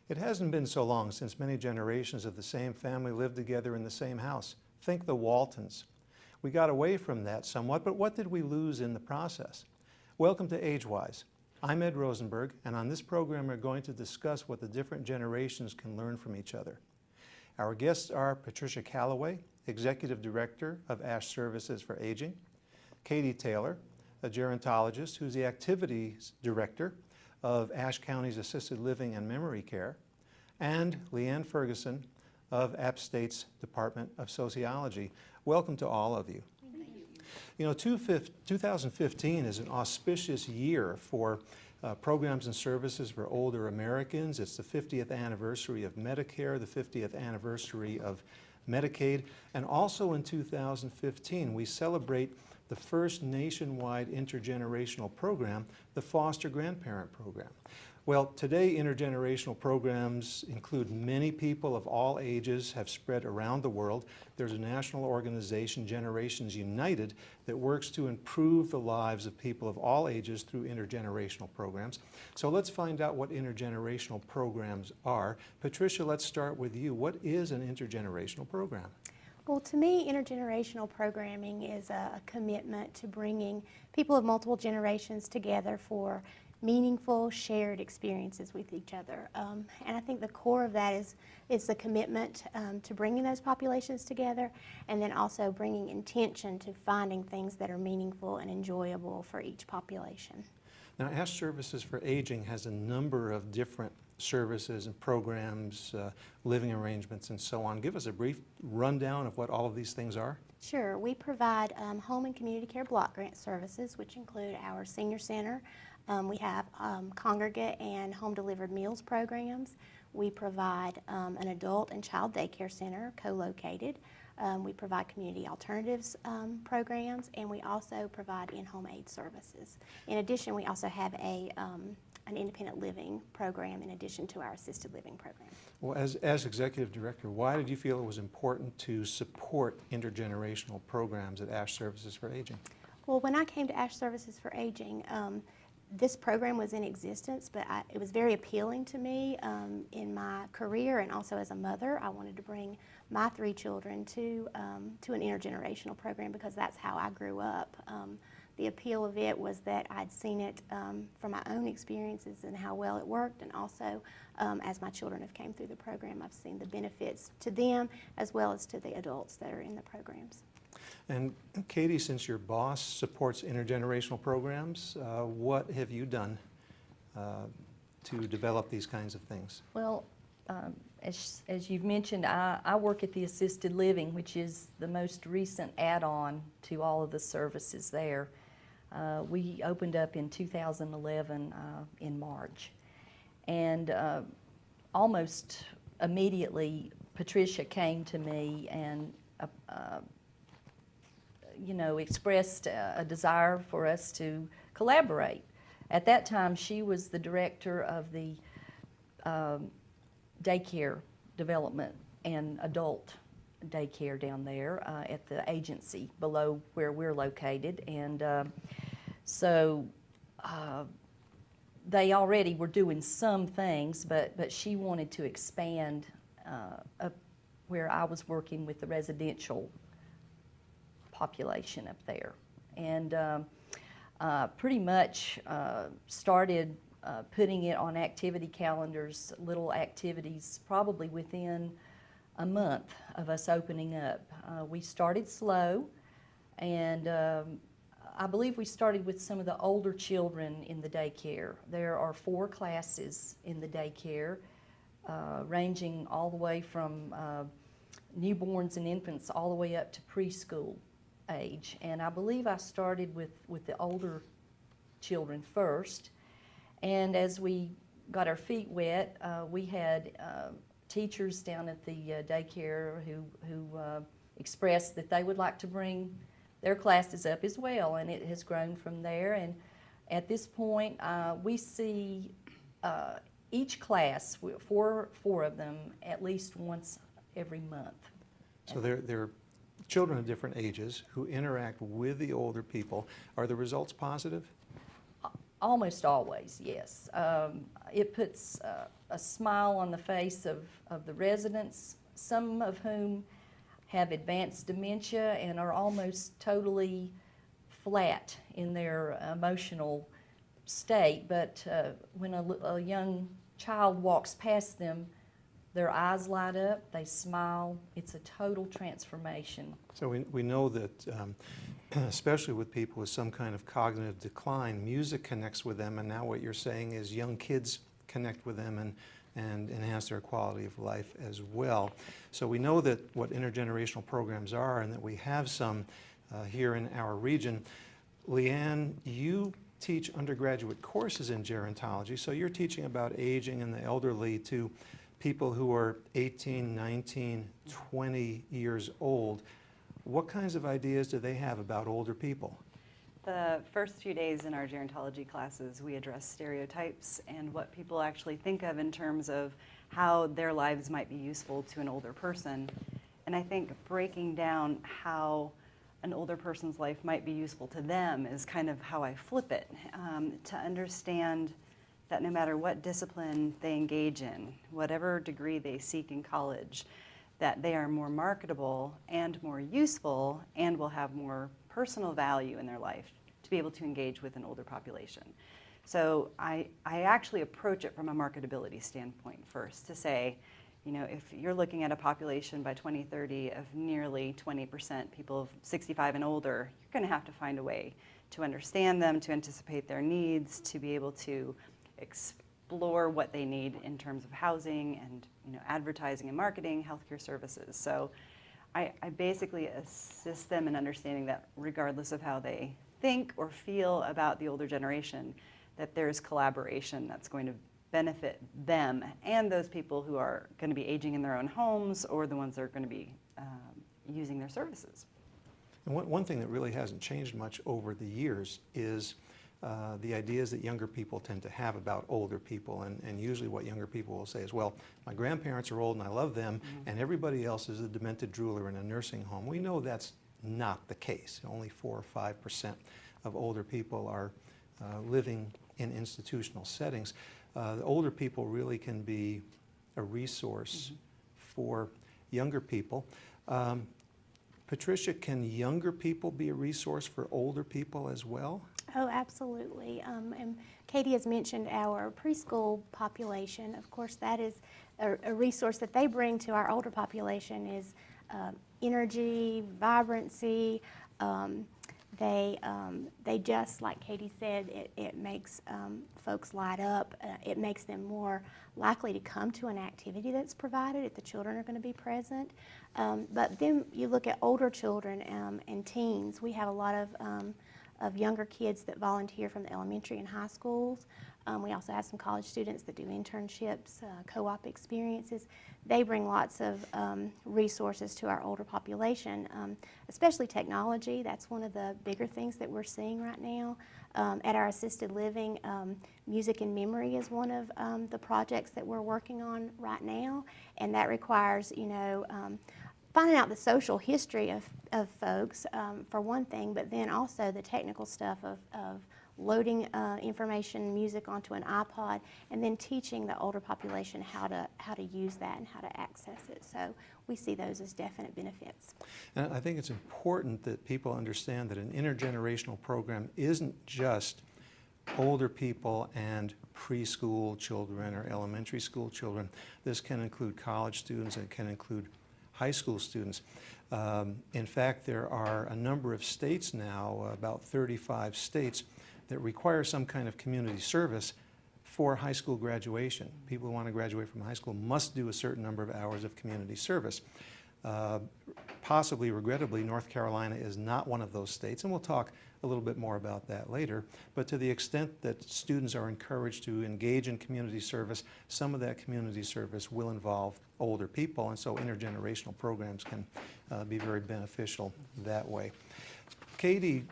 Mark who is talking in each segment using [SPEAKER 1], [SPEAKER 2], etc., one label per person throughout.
[SPEAKER 1] It hasn't been so long since many generations of the same family lived together in the same house. Think the Waltons. We got away from that somewhat, but what did we lose in the process? Welcome to AgeWise. I'm Ed Rosenberg, and on this program we're going to discuss what the different generations can learn from each other. Our guests are Patricia Calloway, Executive Director of ASH Services for Aging, Katie Taylor, a gerontologist who's the Activities Director of Ashe County's Assisted Living and Memory Care, and Leanne Ferguson of App State's Department of Sociology. Welcome to all of you.
[SPEAKER 2] Thank you.
[SPEAKER 1] You know, 2015 is an auspicious year for programs and services for older Americans. It's the 50th anniversary of Medicare, the 50th anniversary of Medicaid, and also in 2015 we celebrate the first nationwide intergenerational program, the Foster Grandparent Program. Well, today intergenerational programs include many people of all ages, have spread around the world. There's a national organization, Generations United, that works to improve the lives of people of all ages through intergenerational programs. So let's find out what intergenerational programs are. Patricia, let's start with you. What is an intergenerational program?
[SPEAKER 2] Well, to me, intergenerational programming is a commitment to bringing people of multiple generations together for meaningful, shared experiences with each other. And I think the core of that is the commitment to bringing those populations together, and then also bringing intention to finding things that are meaningful and enjoyable for each population.
[SPEAKER 1] Now, ASH Services for Aging has a number of different services and programs, living arrangements, and so on. Give us a brief rundown of what all of these things are.
[SPEAKER 2] Sure. We provide home and community care block grant services, which include our senior center. We have congregate and home-delivered meals programs. We provide an adult and child daycare center co-located. We provide community alternatives programs, and we also provide in-home aid services. In addition, we also have an independent living program in addition to our assisted living program.
[SPEAKER 1] Well, as Executive Director, why did you feel it was important to support intergenerational programs at ASH Services for Aging?
[SPEAKER 2] Well, when I came to ASH Services for Aging, this program was in existence, but it was very appealing to me in my career, and also as a mother. I wanted to bring my 3 children to an intergenerational program because that's how I grew up. The appeal of it was that I'd seen it from my own experiences and how well it worked, and also as my children have came through the program, I've seen the benefits to them as well as to the adults that are in the programs.
[SPEAKER 1] And Katie, since your boss supports intergenerational programs, what have you done to develop these kinds of things?
[SPEAKER 3] Well, as you've mentioned, I work at the assisted living, which is the most recent add-on to all of the services there. We opened up in 2011 in March, and almost immediately Patricia came to me and expressed a desire for us to collaborate. At that time, she was the director of the daycare development and adult daycare down there at the agency below where we're located, and so they already were doing some things, but she wanted to expand up where I was working with the residential population up there, and pretty much started putting it on activity calendars, little activities, probably within a month of us opening up. We started slow, and I believe we started with some of the older children in the daycare. There are 4 classes in the daycare, ranging all the way from newborns and infants all the way up to preschool age. And I believe I started with the older children first. And as we got our feet wet, we had teachers down at the daycare who expressed that they would like to bring their classes up as well, and it has grown from there. And at this point, we see each class, 4 of them, at least once every month.
[SPEAKER 1] So they're children of different ages who interact with the older people. Are the results positive?
[SPEAKER 3] Almost always, yes. It puts a smile on the face of the residents, some of whom have advanced dementia and are almost totally flat in their emotional state. But when a young child walks past them, their eyes light up, they smile. It's a total transformation.
[SPEAKER 1] So we know that, especially with people with some kind of cognitive decline, music connects with them, and now what you're saying is young kids connect with them and enhance their quality of life as well. So we know that what intergenerational programs are and that we have some here in our region. Leanne, you teach undergraduate courses in gerontology, so you're teaching about aging and the elderly to people who are 18, 19, 20 years old. What kinds of ideas do they have about older people?
[SPEAKER 4] The first few days in our gerontology classes, we address stereotypes and what people actually think of in terms of how their lives might be useful to an older person. And I think breaking down how an older person's life might be useful to them is kind of how I flip it, to understand that no matter what discipline they engage in, whatever degree they seek in college, that they are more marketable and more useful and will have more personal value in their life to be able to engage with an older population. So I actually approach it from a marketability standpoint first to say, you know, if you're looking at a population by 2030 of nearly 20% people of 65 and older, you're going to have to find a way to understand them, to anticipate their needs, to be able to explore what they need in terms of housing and, you know, advertising and marketing, healthcare services. So I basically assist them in understanding that regardless of how they think or feel about the older generation, that there's collaboration that's going to benefit them and those people who are going to be aging in their own homes or the ones that are going to be using their services.
[SPEAKER 1] And one thing that really hasn't changed much over the years is the ideas that younger people tend to have about older people, and usually what younger people will say is, well, my grandparents are old and I love them, and everybody else is a demented drooler in a nursing home. We know that's not the case. Only 4 or 5% of older people are living in institutional settings. The older people really can be a resource for younger people. Patricia, can younger people be a resource for older people as well?
[SPEAKER 2] Oh, absolutely. And Katie has mentioned our preschool population. Of course, that is a resource that they bring to our older population is energy, vibrancy. They just, like Katie said, it makes folks light up. It makes them more likely to come to an activity that's provided if the children are going to be present. But then you look at older children and teens. We have a lot of younger kids that volunteer from the elementary and high schools. We also have some college students that do internships, co-op experiences. They bring lots of resources to our older population, especially technology. That's one of the bigger things that we're seeing right now. At our assisted living, Music and Memory is one of the projects that we're working on right now, and that requires, you know, finding out the social history of folks, for one thing, but then also the technical stuff of loading information, music onto an iPod, and then teaching the older population how to use that and how to access it. So we see those as definite benefits.
[SPEAKER 1] And I think it's important that people understand that an intergenerational program isn't just older people and preschool children or elementary school children. This can include college students, and it can include high school students. In fact, there are a number of states now, about 35 states, that require some kind of community service for high school graduation. People who want to graduate from high school must do a certain number of hours of community service. Possibly, regrettably, North Carolina is not one of those states, and we'll talk a little bit more about that later. But to the extent that students are encouraged to engage in community service, some of that community service will involve older people, and so intergenerational programs can be very beneficial that way. Katie,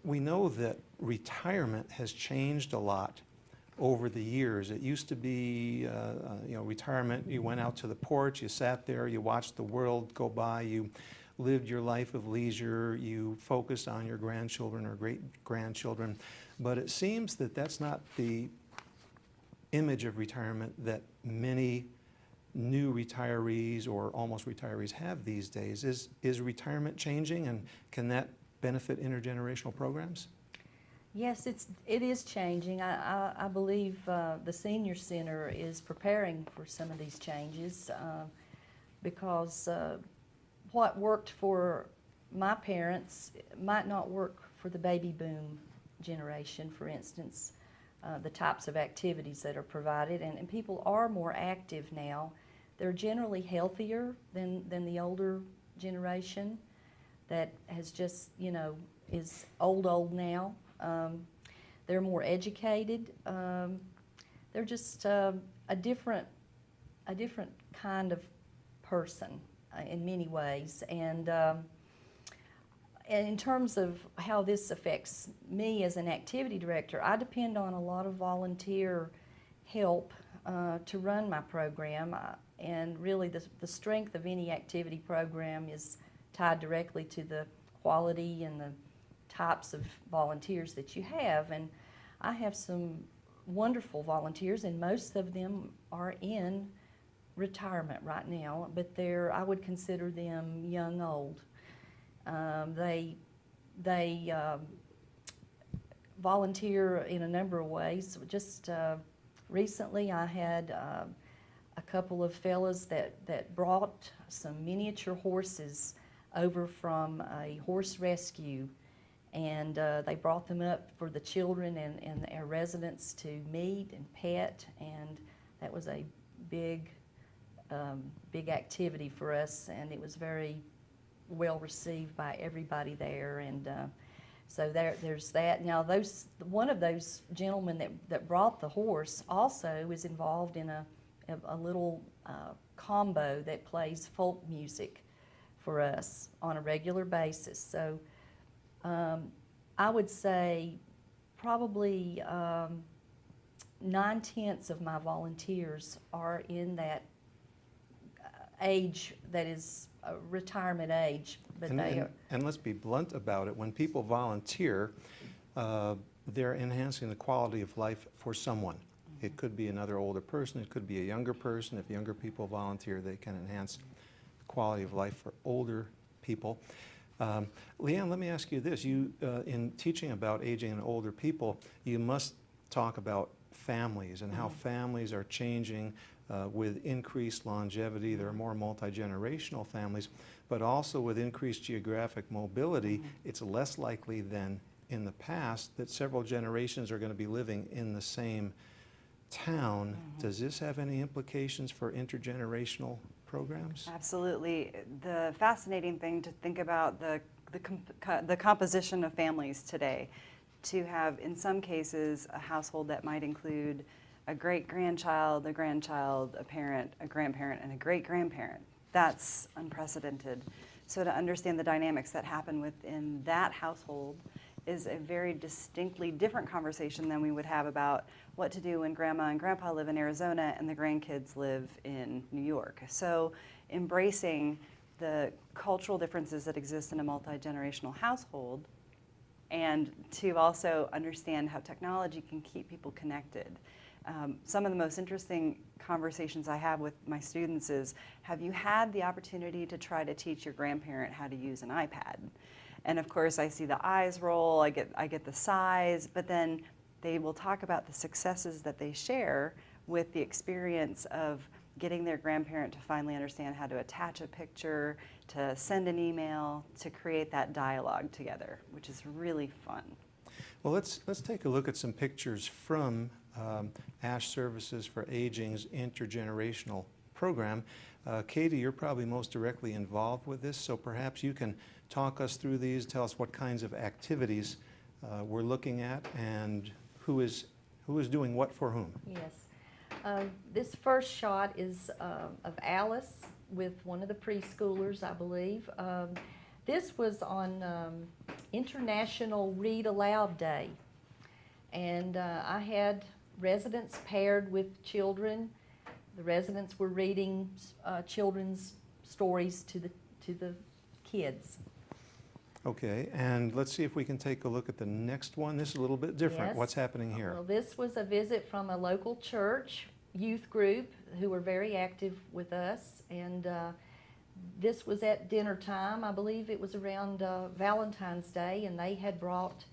[SPEAKER 1] we know that retirement has changed a lot over the years. It used to be, retirement, you went out to the porch, you sat there, you watched the world go by, you lived your life of leisure, you focused on your grandchildren or great-grandchildren. But it seems that that's not the image of retirement that many new retirees or almost retirees have these days. Is retirement changing, and can that benefit intergenerational programs?
[SPEAKER 3] Yes, it is changing. I believe the Senior Center is preparing for some of these changes because what worked for my parents might not work for the baby boom generation, for instance. The types of activities that are provided, and people are more active now. They're generally healthier than the older generation that has just, is old now. They're more educated. They're just a different kind of person in many ways. And in terms of how this affects me as an activity director, I depend on a lot of volunteer help to run my program. And really the strength of any activity program is tied directly to the quality and the types of volunteers that you have. And I have some wonderful volunteers, and most of them are in retirement right now, but I would consider them young old. They volunteer in a number of ways. Just recently I had a couple of fellas that brought some miniature horses over from a horse rescue, and they brought them up for the children and our residents to meet and pet, and that was a big activity for us, and it was very well received by everybody there. And so there's that. Now one of those gentlemen that brought the horse also is involved in a little combo that plays folk music for us on a regular basis. So I would say probably 9/10 of my volunteers are in that age that is retirement age, but they are.
[SPEAKER 1] And let's be blunt about it. When people volunteer, they're enhancing the quality of life for someone. It could be another older person, it could be a younger person. If younger people volunteer, they can enhance the quality of life for older people. Leanne, let me ask you this. You, in teaching about aging and older people, you must talk about families and how families are changing with increased longevity. There are more multi-generational families, but also with increased geographic mobility, it's less likely than in the past that several generations are going to be living in the same town. Does this have any implications for intergenerational programs?
[SPEAKER 4] Absolutely. The fascinating thing to think about the composition of families today, to have in some cases a household that might include a great-grandchild, a grandchild, a parent, a grandparent, and a great-grandparent. That's unprecedented. So to understand the dynamics that happen within that household is a very distinctly different conversation than we would have about what to do when grandma and grandpa live in Arizona and the grandkids live in New York. So embracing the cultural differences that exist in a multi-generational household, and to also understand how technology can keep people connected. Some of the most interesting conversations I have with my students is, have you had the opportunity to try to teach your grandparent how to use an iPad? And of course I see the eyes roll, I get the sighs, but then they will talk about the successes that they share with the experience of getting their grandparent to finally understand how to attach a picture, to send an email, to create that dialogue together, which is really fun.
[SPEAKER 1] Well, let's take a look at some pictures from ASH Services for Aging's intergenerational program. Katie, you're probably most directly involved with this, so perhaps you can talk us through these, tell us what kinds of activities we're looking at, and who is doing what for whom.
[SPEAKER 3] Yes. This first shot is of Alice with one of the preschoolers, I believe. This was on International Read Aloud Day, and I had residents paired with children. The residents were reading children's stories to the kids.
[SPEAKER 1] Okay, and let's see if we can take a look at the next one. This is a little bit different.
[SPEAKER 3] Yes.
[SPEAKER 1] What's happening here?
[SPEAKER 3] Well, this was a visit from a local church youth group who were very active with us, and this was at dinner time. I believe it was around Valentine's Day, and they had brought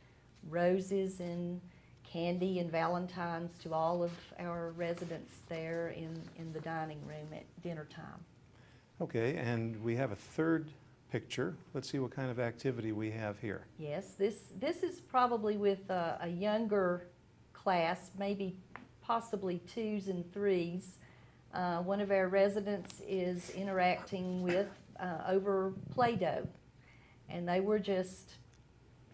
[SPEAKER 3] roses and candy and valentines to all of our residents there in the dining room at dinner time.
[SPEAKER 1] Okay, and we have a third picture. Let's see what kind of activity we have here.
[SPEAKER 3] Yes, this is probably with a younger class, maybe possibly 2s and 3s. One of our residents is interacting with over Play-Doh, and they were just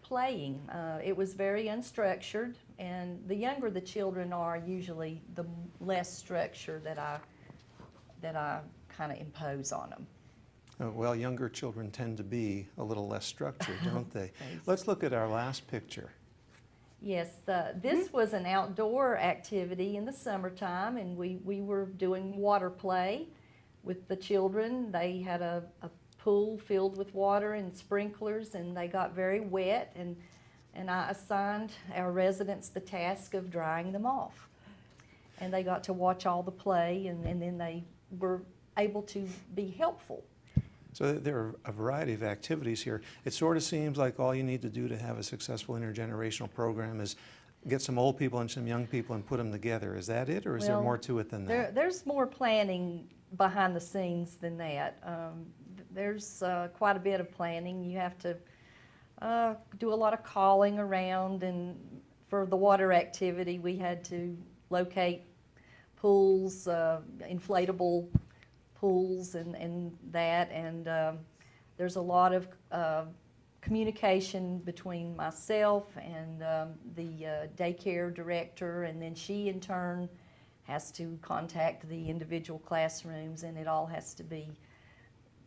[SPEAKER 3] playing. It was very unstructured, and the younger the children are, usually the less structure that I kind of impose on them.
[SPEAKER 1] Well, younger children tend to be a little less structured, don't they? Let's look at our last picture.
[SPEAKER 3] Yes, this was an outdoor activity in the summertime, and we were doing water play with the children. They had a pool filled with water and sprinklers, and they got very wet, and I assigned our residents the task of drying them off. And they got to watch all the play, and then they were able to be helpful.
[SPEAKER 1] So there are a variety of activities here. It sort of seems like all you need to do to have a successful intergenerational program is get some old people and some young people and put them together. Is that it, or is there
[SPEAKER 3] Well,
[SPEAKER 1] more to it than that?
[SPEAKER 3] There's more planning behind the scenes than that. There's quite a bit of planning. You have to do a lot of calling around, and for the water activity, we had to locate pools, inflatable pools and that, and there's a lot of communication between myself and the daycare director, and then she in turn has to contact the individual classrooms, and it all has to be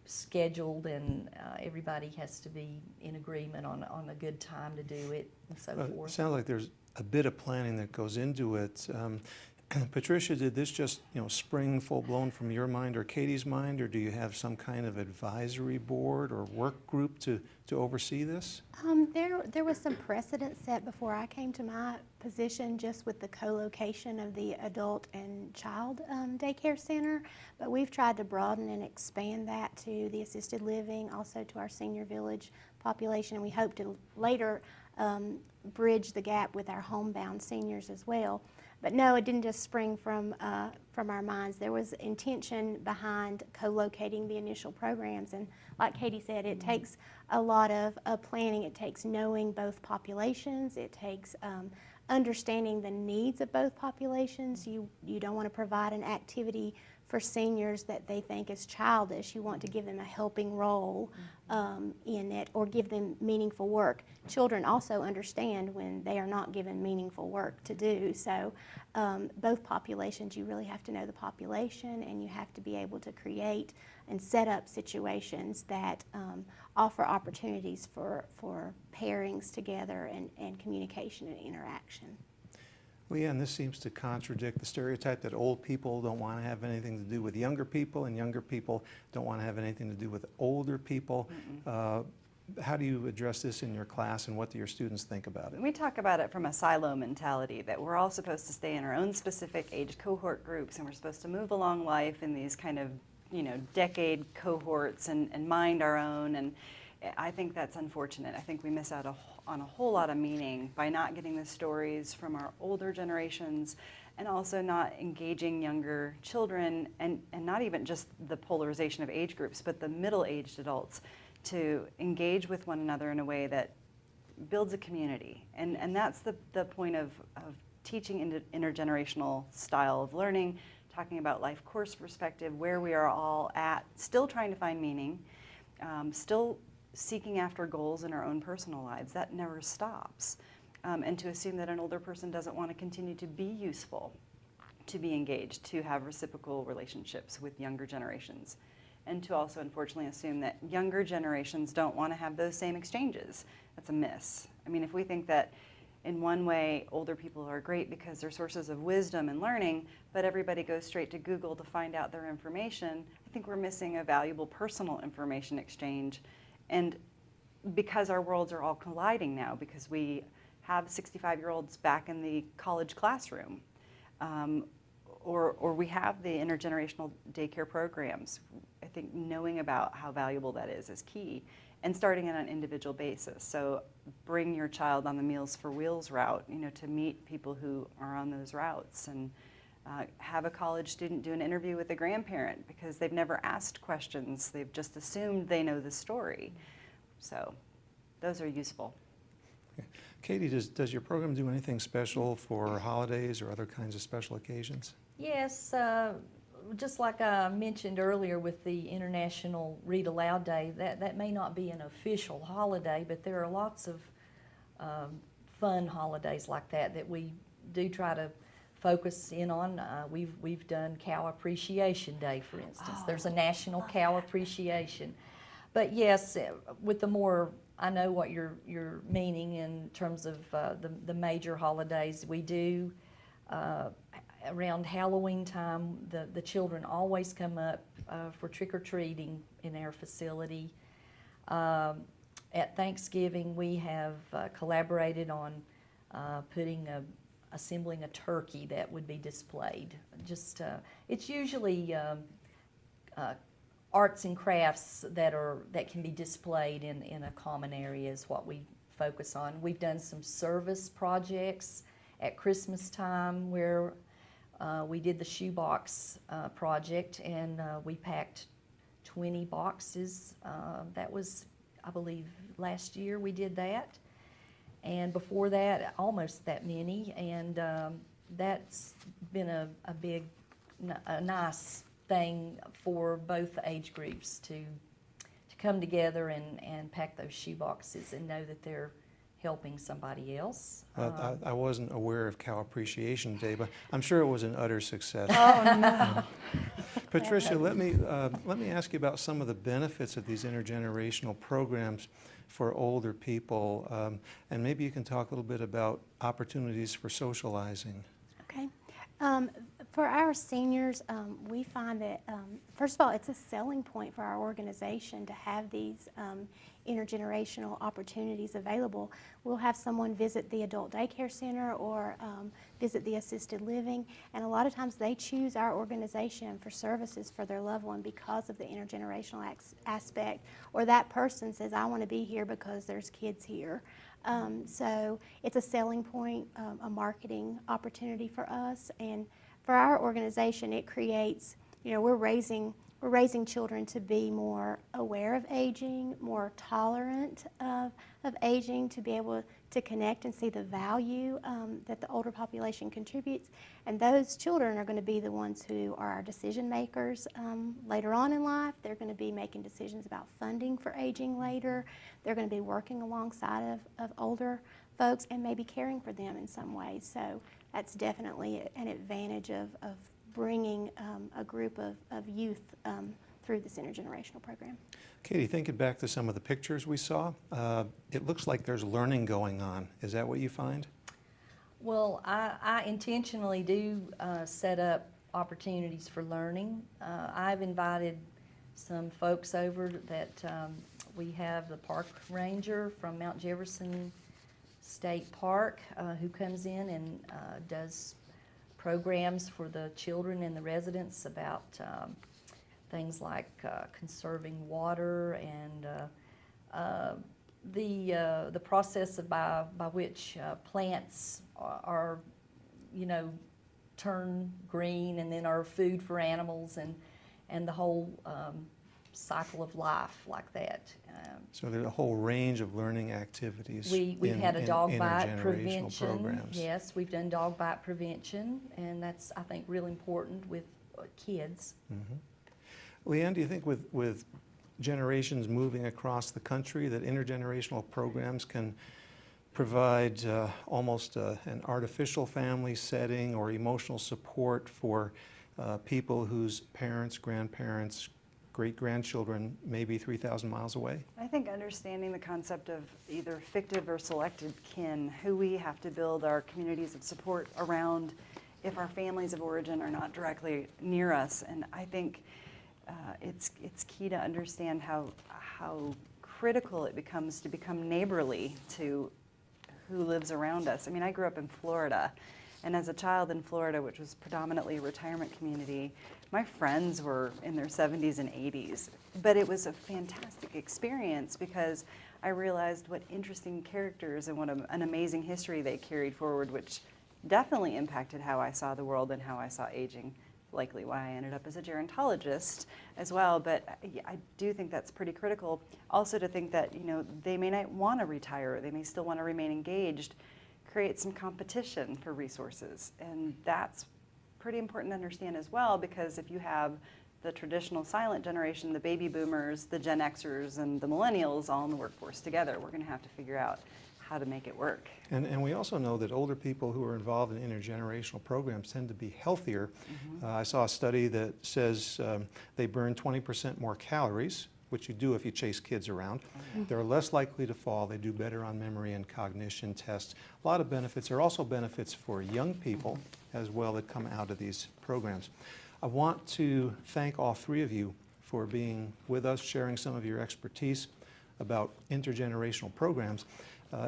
[SPEAKER 3] scheduled, and everybody has to be in agreement on a good time to do it, and so
[SPEAKER 1] It
[SPEAKER 3] forth.
[SPEAKER 1] sounds like there's a bit of planning that goes into it. Patricia, did this just spring full-blown from your mind or Katie's mind, or do you have some kind of advisory board or work group to oversee this?
[SPEAKER 2] There was some precedent set before I came to my position, just with the co-location of the adult and child daycare center, but we've tried to broaden and expand that to the assisted living, also to our senior village population, and we hope to later bridge the gap with our homebound seniors as well. But no, it didn't just spring from our minds. There was intention behind co-locating the initial programs, and like Katie said, it takes a lot of planning. It takes knowing both populations. It takes understanding the needs of both populations. You don't want to provide an activity for seniors that they think is childish. You want to give them a helping role in it, or give them meaningful work. Children also understand when they are not given meaningful work to do. So both populations, you really have to know the population, and you have to be able to create and set up situations that offer opportunities for pairings together and communication and interaction.
[SPEAKER 1] Well, yeah, and this seems to contradict the stereotype that old people don't want to have anything to do with younger people, and younger people don't want to have anything to do with older people. How do you address this in your class, and what do your students think about it?
[SPEAKER 4] We talk about it from a silo mentality, that we're all supposed to stay in our own specific age cohort groups, and we're supposed to move along life in these kind of, decade cohorts and mind our own. And I think that's unfortunate. I think we miss out on a whole lot of meaning by not getting the stories from our older generations, and also not engaging younger children, and not even just the polarization of age groups, but the middle-aged adults, to engage with one another in a way that builds a community. And that's the point of teaching intergenerational style of learning, talking about life course perspective, where we are all at, still trying to find meaning, still seeking after goals in our own personal lives. That never stops. And to assume that an older person doesn't want to continue to be useful, to be engaged, to have reciprocal relationships with younger generations. And to also unfortunately assume that younger generations don't want to have those same exchanges. That's a miss. I mean, if we think that in one way older people are great because they're sources of wisdom and learning, but everybody goes straight to Google to find out their information, I think we're missing a valuable personal information exchange. And because our worlds are all colliding now, because we have 65-year-olds back in the college classroom, or we have the intergenerational daycare programs. I think knowing about how valuable that is key, and starting it on an individual basis. So bring your child on the Meals for Wheels route, to meet people who are on those routes, and have a college student do an interview with a grandparent because they've never asked questions. They've just assumed they know the story. So those are useful.
[SPEAKER 1] Okay. Katie, does your program do anything special for holidays or other kinds of special occasions?
[SPEAKER 3] Yes, just like I mentioned earlier with the International Read Aloud Day, that may not be an official holiday, but there are lots of fun holidays like that we do try to focus in on. We've done Cow Appreciation Day, for instance. There's a National Cow Appreciation. But yes, with the more, I know what you're meaning in terms of the major holidays. We do, around Halloween time, the children always come up for trick-or-treating in our facility. At Thanksgiving, we have collaborated on assembling a turkey that would be displayed. It's usually arts and crafts that can be displayed in a common area is what we focus on. We've done some service projects at Christmas time where we did the shoebox project, and we packed 20 boxes. That was, I believe, last year we did that. And before that, almost that many. And that's been a nice thing for both age groups to come together and pack those shoe boxes and know that they're helping somebody else.
[SPEAKER 1] I wasn't aware of Cow Appreciation Day, but I'm sure it was an utter success.
[SPEAKER 3] Oh, no.
[SPEAKER 1] Patricia, let me ask you about some of the benefits of these intergenerational programs for older people, and maybe you can talk a little bit about opportunities for socializing.
[SPEAKER 2] Okay. For our seniors, we find that, first of all, it's a selling point for our organization to have these intergenerational opportunities available. We'll have someone visit the adult daycare center or visit the assisted living, and a lot of times they choose our organization for services for their loved one because of the intergenerational aspect, or that person says, I want to be here because there's kids here. So it's a selling point, a marketing opportunity for us, and for our organization, it creates, we're raising children to be more aware of aging, more tolerant of aging, to be able to connect and see the value that the older population contributes. And those children are going to be the ones who are our decision makers later on in life. They're going to be making decisions about funding for aging later. They're going to be working alongside of older folks and maybe caring for them in some ways. So that's definitely an advantage of bringing a group of youth through this intergenerational program.
[SPEAKER 1] Katie, thinking back to some of the pictures we saw, it looks like there's learning going on. Is that what you find?
[SPEAKER 3] Well, I intentionally do set up opportunities for learning. I've invited some folks over that we have the park ranger from Mount Jefferson State Park who comes in and does programs for the children and the residents about things like conserving water and the process by which plants are, turn green and then are food for animals and the whole cycle of life like that.
[SPEAKER 1] So there's a whole range of learning activities.
[SPEAKER 3] We've had a dog bite
[SPEAKER 1] intergenerational
[SPEAKER 3] prevention.
[SPEAKER 1] programs.
[SPEAKER 3] Yes, we've done dog bite prevention, and that's, I think, really important with kids.
[SPEAKER 1] Mm-hmm. Leanne, do you think with generations moving across the country that intergenerational programs can provide almost an artificial family setting or emotional support for people whose parents, grandparents, great-grandchildren may be 3,000 miles away?
[SPEAKER 4] I think understanding the concept of either fictive or selected kin, who we have to build our communities of support around if our families of origin are not directly near us. And I think it's key to understand how critical it becomes to become neighborly to who lives around us. I mean, I grew up in Florida, and as a child in Florida, which was predominantly a retirement community, my friends were in their 70s and 80s. But it was a fantastic experience because I realized what interesting characters and what an amazing history they carried forward, which definitely impacted how I saw the world and how I saw aging. Likely why I ended up as a gerontologist as well, but I do think that's pretty critical. Also to think that, you know, they may not want to retire, they may still want to remain engaged, create some competition for resources. And that's pretty important to understand as well, because if you have the traditional silent generation, the baby boomers, the Gen Xers, and the millennials all in the workforce together, we're going to have to figure out how to make it work.
[SPEAKER 1] And we also know that older people who are involved in intergenerational programs tend to be healthier. I saw a study that says they burn 20% more calories, which you do if you chase kids around. They're less likely to fall. They do better on memory and cognition tests. A lot of benefits. There are also benefits for young people as well that come out of these programs. I want to thank all three of you for being with us, sharing some of your expertise about intergenerational programs.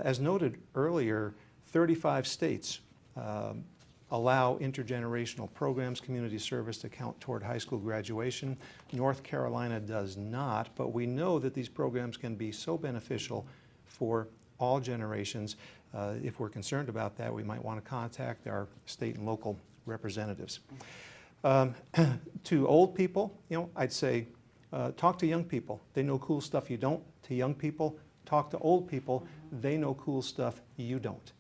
[SPEAKER 1] As noted earlier, 35 states allow intergenerational programs, community service to count toward high school graduation. North Carolina does not, but we know that these programs can be so beneficial for all generations. If we're concerned about that, we might want to contact our state and local representatives. To old people, you know, I'd say talk to young people. They know cool stuff you don't. To young people, talk to old people. They know cool stuff you don't.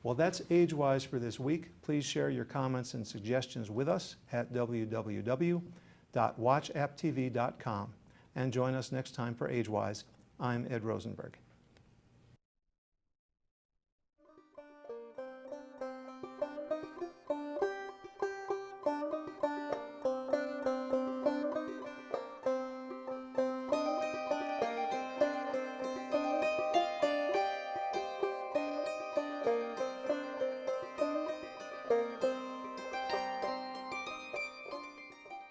[SPEAKER 1] Well, that's AgeWise for this week. Please share your comments and suggestions with us at www.watchapptv.com. And join us next time for AgeWise. I'm Ed Rosenberg.